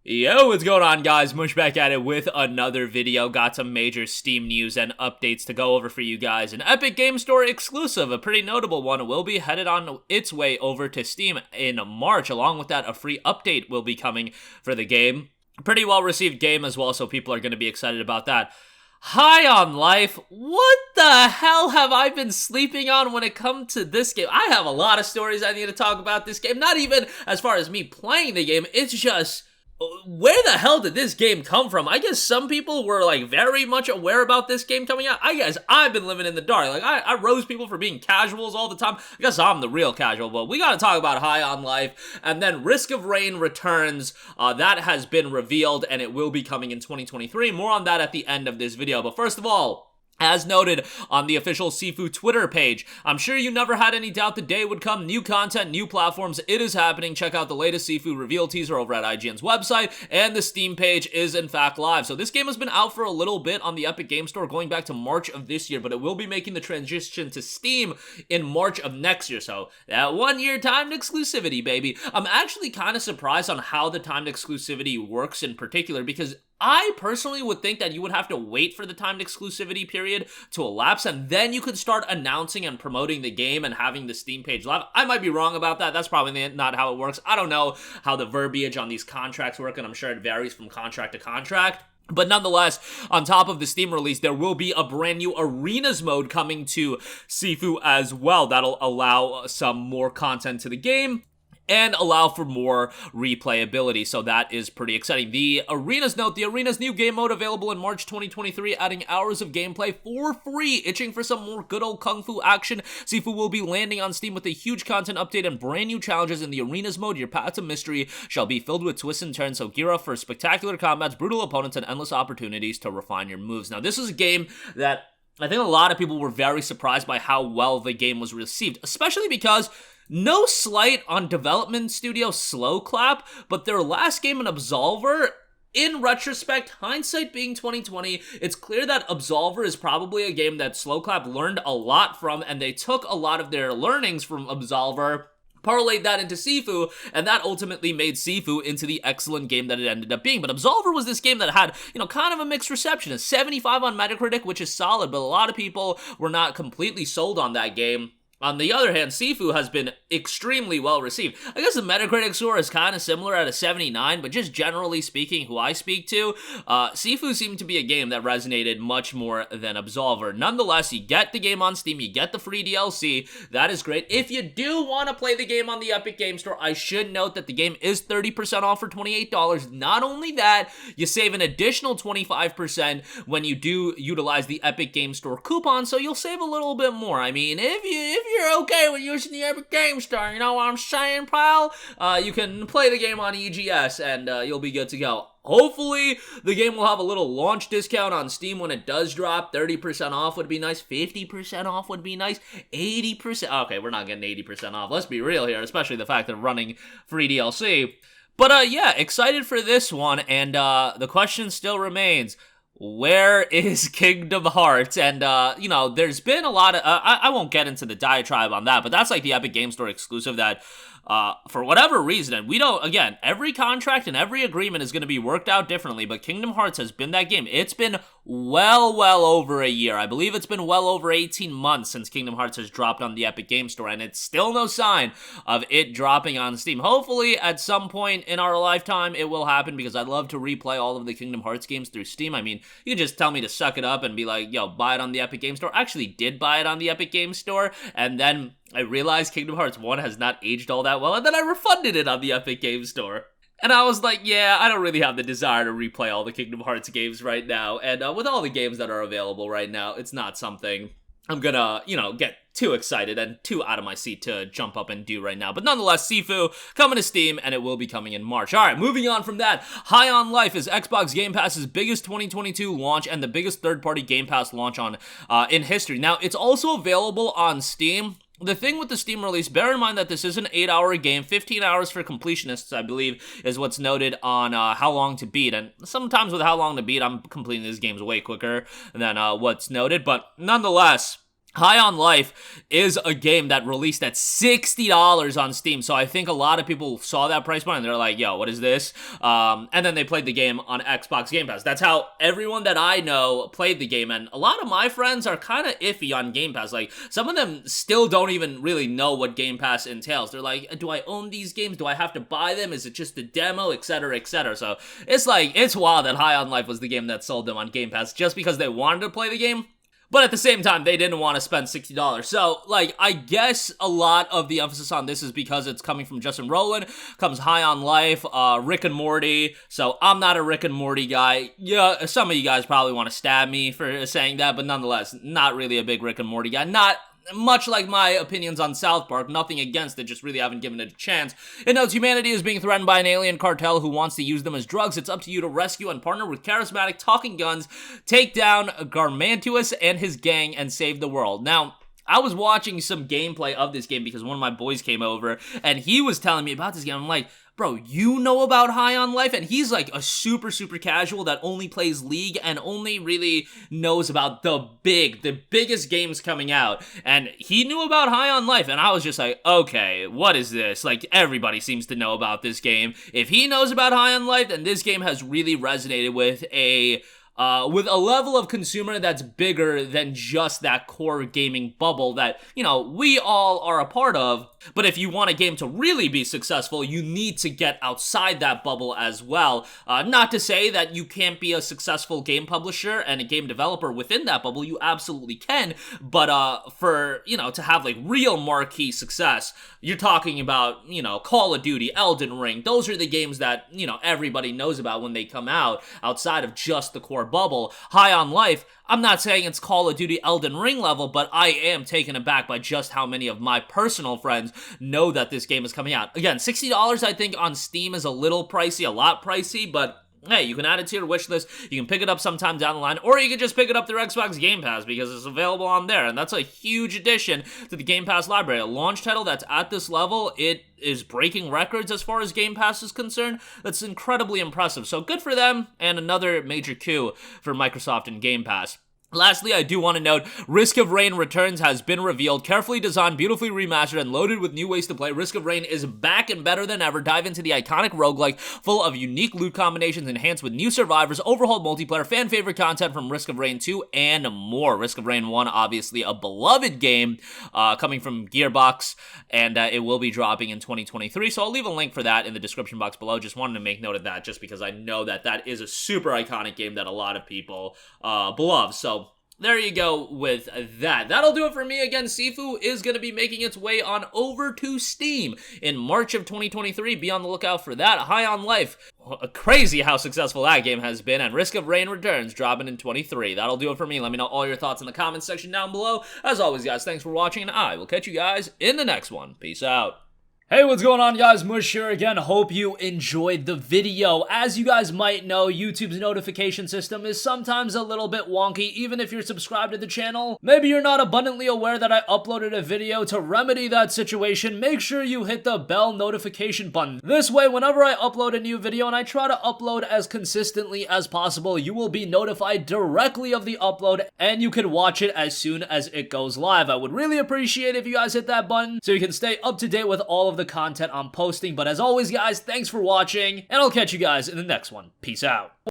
Yo, what's going on, guys? Mush back at it with another video. Got some major Steam news and updates to go over for you guys. An Epic Game Store exclusive, a pretty notable one, will be headed on its way over to Steam in March. Along with that, a free update will be coming for the game. Pretty well-received game as well, so people are going to be excited about that. High on Life, what the hell have I been sleeping on when it comes to this game? I have a lot of stories I need to talk about this game. Not even as far as me playing the game, it's just... where the hell did this game come from? I guess some people were, like, very much aware about this game coming out. I guess I've been living in the dark. Like, I roast people for being casuals all the time. I guess I'm the real casual, but we gotta talk about High on Life. And then Risk of Rain returns. That has been revealed, and it will be coming in 2023. More on that at the end of this video. But first of all, as noted on the official Sifu Twitter page, I'm sure you never had any doubt the day would come. New content, new platforms, it is happening. Check out the latest Sifu reveal teaser over at IGN's website, and the Steam page is in fact live. So this game has been out for a little bit on the Epic Game Store going back to March of this year, but it will be making the transition to Steam in March of next year. So that 1 year timed exclusivity, baby. I'm actually kind of surprised on how the timed exclusivity works in particular, because I personally would think that you would have to wait for the timed exclusivity period to elapse, and then you could start announcing and promoting the game and having the Steam page live. I might be wrong about that. That's probably not how it works. I don't know how the verbiage on these contracts work, and I'm sure it varies from contract to contract. But nonetheless, on top of the Steam release, there will be a brand new Arenas mode coming to Sifu as well. That'll allow some more content to the game and allow for more replayability, so that is pretty exciting. The Arenas note, the Arenas new game mode available in March 2023, adding hours of gameplay for free. Itching for some more good old kung fu action? Sifu will be landing on Steam with a huge content update and brand new challenges in the Arenas mode. Your path to mystery shall be filled with twists and turns, so gear up for spectacular combats, brutal opponents, and endless opportunities to refine your moves. Now, this is a game that I think a lot of people were very surprised by how well the game was received, especially because no slight on development studio Slowclap, but their last game, an Absolver, in retrospect, hindsight being 2020, it's clear that Absolver is probably a game that Slowclap learned a lot from, and they took a lot of their learnings from Absolver, parlayed that into Sifu, and that ultimately made Sifu into the excellent game that it ended up being. But Absolver was this game that had, kind of a mixed reception. A 75 on Metacritic, which is solid, but a lot of people were not completely sold on that game. On the other hand, Sifu has been extremely well received. I guess the Metacritic score is kind of similar at a 79, but just generally speaking, who I speak to, Sifu seemed to be a game that resonated much more than Absolver. Nonetheless, you get the game on Steam, you get the free DLC, that is great. If you do want to play the game on the Epic Game Store, I should note that the game is 30% off for $28. Not only that, you save an additional 25% when you do utilize the Epic Game Store coupon, so you'll save a little bit more. I mean, if you're okay with using the Epic Game Store, you know what I'm saying, pal? You can play the game on EGS, and you'll be good to go. Hopefully, the game will have a little launch discount on Steam when it does drop. 30% off would be nice. 50% off would be nice. 80%. Okay, we're not getting 80% off. Let's be real here, especially the fact that running free DLC. But, yeah, excited for this one, and the question still remains, where is Kingdom Hearts? And, there's been a lot of, I won't get into the diatribe on that, but that's like the Epic Game Store exclusive that, for whatever reason, and we don't, again, every contract and every agreement is going to be worked out differently, but Kingdom Hearts has been that game. It's been well over a year. I believe it's been well over 18 months since Kingdom Hearts has dropped on the Epic Game Store, and it's still no sign of it dropping on Steam. Hopefully, at some point in our lifetime, it will happen, because I'd love to replay all of the Kingdom Hearts games through Steam. I mean, you can just tell me to suck it up and be like, yo, buy it on the Epic Game Store. I actually did buy it on the Epic Game Store, and then I realized Kingdom Hearts 1 has not aged all that well, and then I refunded it on the Epic Game Store. And I was like, yeah, I don't really have the desire to replay all the Kingdom Hearts games right now, and with all the games that are available right now, it's not something I'm gonna, get too excited and too out of my seat to jump up and do right now. But nonetheless, Sifu coming to Steam, and it will be coming in March. Alright, moving on from that, High on Life is Xbox Game Pass's biggest 2022 launch and the biggest third-party Game Pass launch in history. Now, it's also available on Steam. The thing with the Steam release, bear in mind that this is an 8-hour game, 15 hours for completionists, I believe, is what's noted on How Long to Beat, and sometimes with How Long to Beat, I'm completing these games way quicker than what's noted, but nonetheless, High on Life is a game that released at $60 on Steam, so I think a lot of people saw that price point and they're like, yo, what is this? And then they played the game on Xbox Game Pass. That's how everyone that I know played the game, and a lot of my friends are kind of iffy on Game Pass. Like, some of them still don't even really know what Game Pass entails. They're like, do I own these games? Do I have to buy them? Is it just a demo? Etc., etc. So it's like, it's wild that High on Life was the game that sold them on Game Pass just because they wanted to play the game. But at the same time, they didn't want to spend $60. So, like, I guess a lot of the emphasis on this is because it's coming from Justin Roiland, comes High on Life, Rick and Morty. So, I'm not a Rick and Morty guy. Yeah, some of you guys probably want to stab me for saying that, but nonetheless, not really a big Rick and Morty guy. Not much like my opinions on South Park, nothing against it, just really haven't given it a chance. It notes humanity is being threatened by an alien cartel who wants to use them as drugs. It's up to you to rescue and partner with charismatic talking guns, take down Garmantuous and his gang, and save the world. Now, I was watching some gameplay of this game because one of my boys came over and he was telling me about this game. I'm like, bro, you know about High on Life? And he's like a super casual that only plays League and only really knows about the biggest games coming out. And he knew about High on Life, and I was just like, okay, what is this? Like, everybody seems to know about this game. If he knows about High on Life, then this game has really resonated with a level of consumer that's bigger than just that core gaming bubble that, you know, we all are a part of. But if you want a game to really be successful, you need to get outside that bubble as well. Not to say that you can't be a successful game publisher and a game developer within that bubble, you absolutely can. But for, you know, to have like real marquee success, you're talking about, you know, Call of Duty, Elden Ring. Those are the games that, you know, everybody knows about when they come out outside of just the core bubble. High on Life, I'm not saying it's Call of Duty Elden Ring level, but I am taken aback by just how many of my personal friends know that this game is coming out. Again, $60 I think on Steam is a little pricey, a lot pricey, but hey, you can add it to your wish list, you can pick it up sometime down the line, or you can just pick it up through Xbox Game Pass because it's available on there, and that's a huge addition to the Game Pass library. A launch title that's at this level, it is breaking records as far as Game Pass is concerned. That's incredibly impressive, so good for them, and another major coup for Microsoft and Game Pass. Lastly, I do want to note, Risk of Rain Returns has been revealed, carefully designed, beautifully remastered, and loaded with new ways to play. Risk of Rain is back and better than ever. Dive into the iconic roguelike, full of unique loot combinations, enhanced with new survivors, overhauled multiplayer, fan-favorite content from Risk of Rain 2, and more. Risk of Rain 1, obviously a beloved game, coming from Gearbox, and it will be dropping in 2023, so I'll leave a link for that in the description box below. Just wanted to make note of that, just because I know that that is a super iconic game that a lot of people love, so there you go with that. That'll do it for me. Again, Sifu is going to be making its way on over to Steam in March of 2023. Be on the lookout for that. High on Life. Crazy how successful that game has been. And Risk of Rain Returns dropping in 23. That'll do it for me. Let me know all your thoughts in the comments section down below. As always, guys, thanks for watching, and I will catch you guys in the next one. Peace out. Hey, what's going on, guys? Mush here again. Hope you enjoyed the video. As you guys might know, YouTube's notification system is sometimes a little bit wonky, even if you're subscribed to the channel. Maybe you're not abundantly aware that I uploaded a video. To remedy that situation, make sure you hit the bell notification button. This way, whenever I upload a new video, and I try to upload as consistently as possible, you will be notified directly of the upload, and you can watch it as soon as it goes live. I would really appreciate if you guys hit that button so you can stay up to date with all of the content I'm posting. But as always, guys, thanks for watching, and I'll catch you guys in the next one. Peace out.